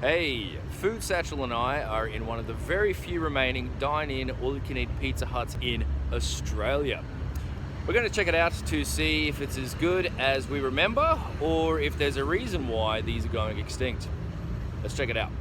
Hey, Food Satchel and I are in one of the very few remaining dine-in all-you-can-eat Pizza Huts in Australia. We're going to check it out to see if it's as good as we remember or if there's a reason why these are going extinct. Let's check it out.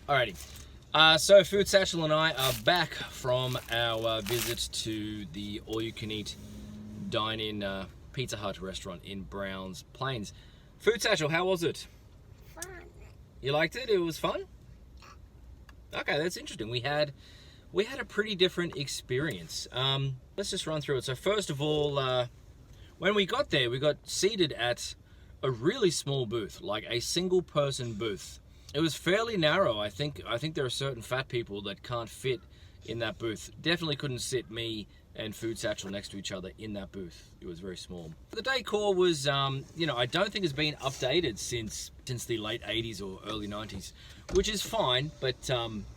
Alrighty, so Food Satchel and I are back from our visit to the all-you-can-eat dine-in Pizza Hut restaurant in Browns Plains. Food Satchel, how was it? Fun. You liked it? It was fun? Okay, that's interesting. We had a pretty different experience. Let's just run through it. So first of all, when we got there, we got seated at a really small booth, like a single-person booth. It was fairly narrow. I think there are certain fat people that can't fit in that booth. Definitely couldn't sit me and Food Satchel next to each other in that booth. It was very small. The decor was, I don't think it's been updated since the late 80s or early 90s, which is fine, but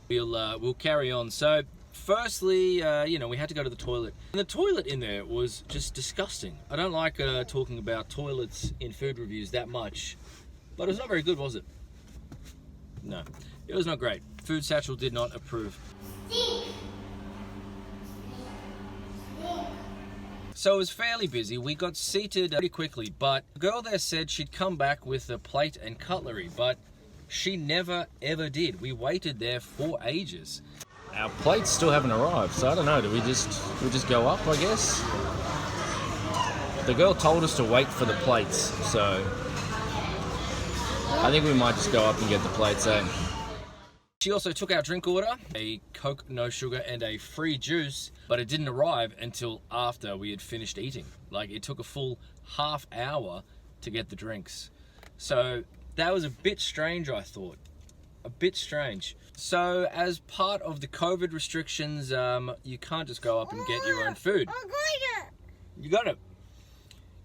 we'll carry on. So firstly, we had to go to the toilet. And the toilet in there was just disgusting. I don't like talking about toilets in food reviews that much, but it was not very good, was it? No, it was not great. Food Satchel did not approve. So it was fairly busy. We got seated pretty quickly, but the girl there said she'd come back with a plate and cutlery, but she never ever did. We waited there for ages. Our plates still haven't arrived, so I don't know. Do we just go up, I guess? The girl told us to wait for the plates, so I think we might just go up and get the plates, eh? She also took our drink order, a Coke no sugar and a free juice, but it didn't arrive until after we had finished eating. Like, it took a full half hour to get the drinks. So that was a bit strange, I thought. A bit strange. So as part of the COVID restrictions, you can't just go up and get your own food. You got it.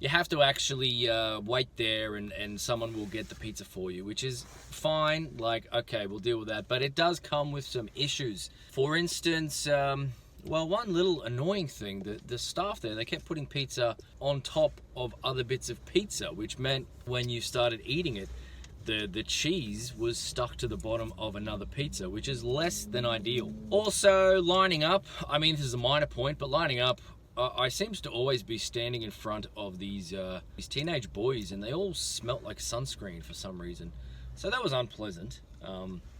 You have to actually wait there and someone will get the pizza for you, which is fine. Like, okay, we'll deal with that. But it does come with some issues. For instance, one little annoying thing, the staff there, they kept putting pizza on top of other bits of pizza, which meant when you started eating it, the cheese was stuck to the bottom of another pizza, which is less than ideal. Also, lining up, I mean, this is a minor point, but lining up, I seems to always be standing in front of these teenage boys, and they all smelt like sunscreen for some reason. So that was unpleasant.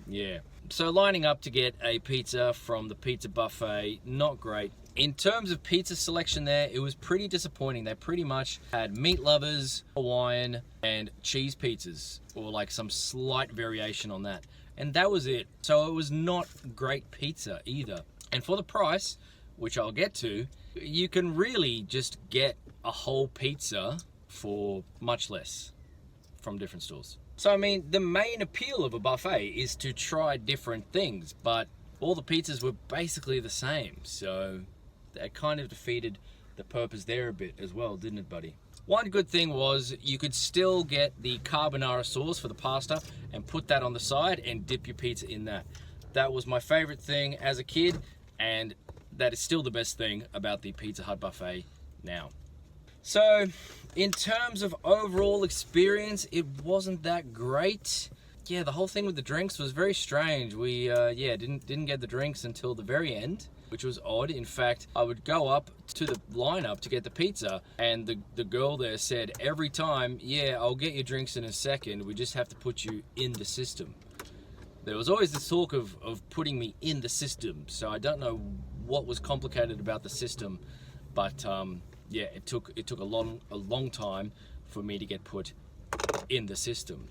Yeah. So lining up to get a pizza from the pizza buffet, not great. In terms of pizza selection there, it was pretty disappointing. They pretty much had meat lovers, Hawaiian, and cheese pizzas, or like some slight variation on that. And that was it. So it was not great pizza either. And for the price, which I'll get to, you can really just get a whole pizza for much less from different stores. So, I mean, the main appeal of a buffet is to try different things, but all the pizzas were basically the same, so that kind of defeated the purpose there a bit as well, didn't it, buddy? One good thing was you could still get the carbonara sauce for the pasta and put that on the side and dip your pizza in that. That was my favorite thing as a kid, and that is still the best thing about the Pizza Hut buffet now. So, in terms of overall experience, it wasn't that great. Yeah, the whole thing with the drinks was very strange. We, didn't get the drinks until the very end, which was odd. In fact, I would go up to the lineup to get the pizza, and the girl there said every time, yeah, I'll get your drinks in a second, we just have to put you in the system. There was always this talk of putting me in the system, so I don't know what was complicated about the system, but yeah, it took a long time for me to get put in the system.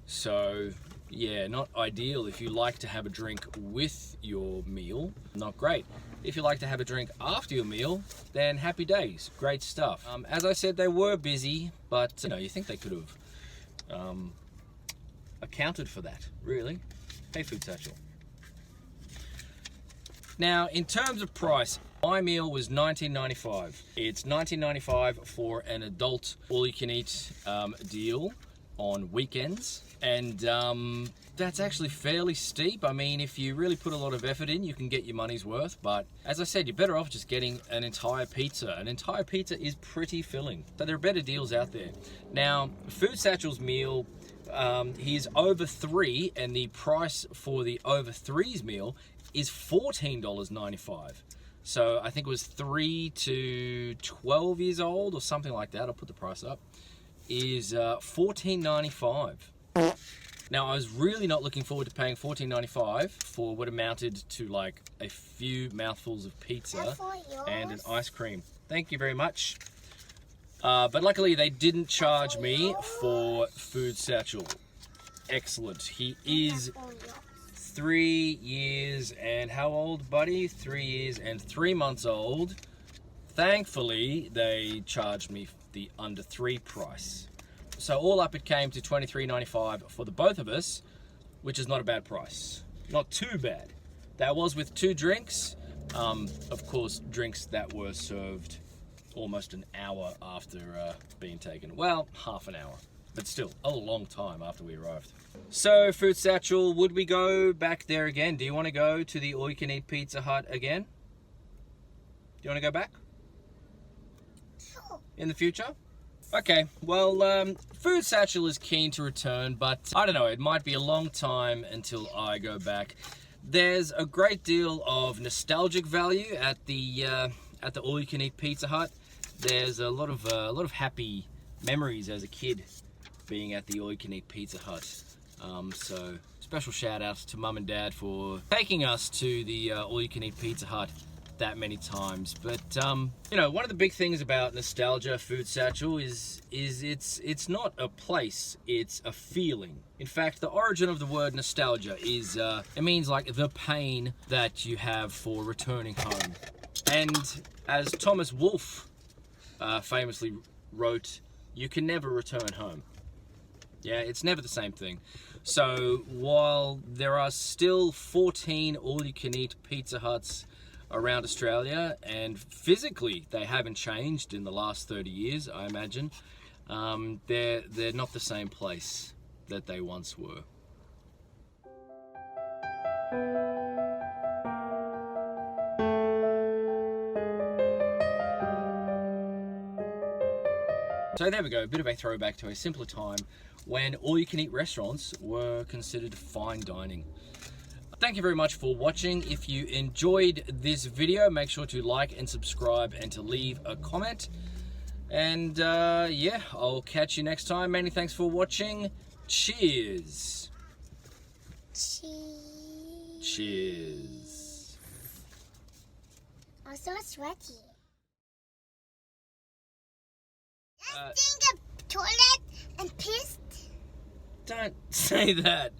So yeah, not ideal if you like to have a drink with your meal. Not great. if you like to have a drink after your meal, then happy days. Great stuff. As I said, they were busy, but you know, you think they could have accounted for that, really. Hey, Food Satchel. Now, in terms of price, my meal was $19.95. It's $19.95 for an adult all-you-can-eat deal on weekends, and that's actually fairly steep. I mean, if you really put a lot of effort in, you can get your money's worth, but as I said, you're better off just getting an entire pizza. An entire pizza is pretty filling, so there are better deals out there. Now, Food Satchel's meal, he's over 3, and the price for the over 3's meal is $14.95. So I think it was 3 to 12 years old or something like that. I'll put the price up. Is $14.95. Now, I was really not looking forward to paying $14.95 for what amounted to like a few mouthfuls of pizza and an ice cream. Thank you very much. But luckily, they didn't charge me for Food Satchel. Excellent. He is 3 years and how old, buddy? 3 years and 3 months old. Thankfully, they charged me the under 3 price. So all up, it came to $23.95 for the both of us, which is not a bad price. Not too bad. That was with 2 drinks. Of course, drinks that were served almost an hour after being taken. Well, half an hour, but still a long time after we arrived. So, Food Satchel, would we go back there again? Do you want to go to the all-you-can-eat Pizza Hut again? Do you want to go back? Sure. In the future? Okay, well, Food Satchel is keen to return, but I don't know, it might be a long time until I go back. There's a great deal of nostalgic value at the all-you-can-eat Pizza Hut. There's a lot of happy memories as a kid being at the all-you-can-eat Pizza Hut. So special shout out to Mum and Dad for taking us to the all-you-can-eat Pizza Hut that many times. But you know, one of the big things about nostalgia, Food Satchel, is it's not a place, it's a feeling. In fact, the origin of the word nostalgia is it means like the pain that you have for returning home. And as Thomas Wolfe famously wrote, you can never return home. Yeah, it's never the same thing. So while there are still 14 all-you-can-eat Pizza Huts around Australia, and physically they haven't changed in the last 30 years, I imagine, they're not the same place that they once were. So there we go, a bit of a throwback to a simpler time when all-you-can-eat restaurants were considered fine dining. Thank you very much for watching. If you enjoyed this video, make sure to like and subscribe and to leave a comment. And yeah, I'll catch you next time. Many thanks for watching. Cheers. Cheers. I'm so sweaty. Just in the toilet and pissed. Don't say that.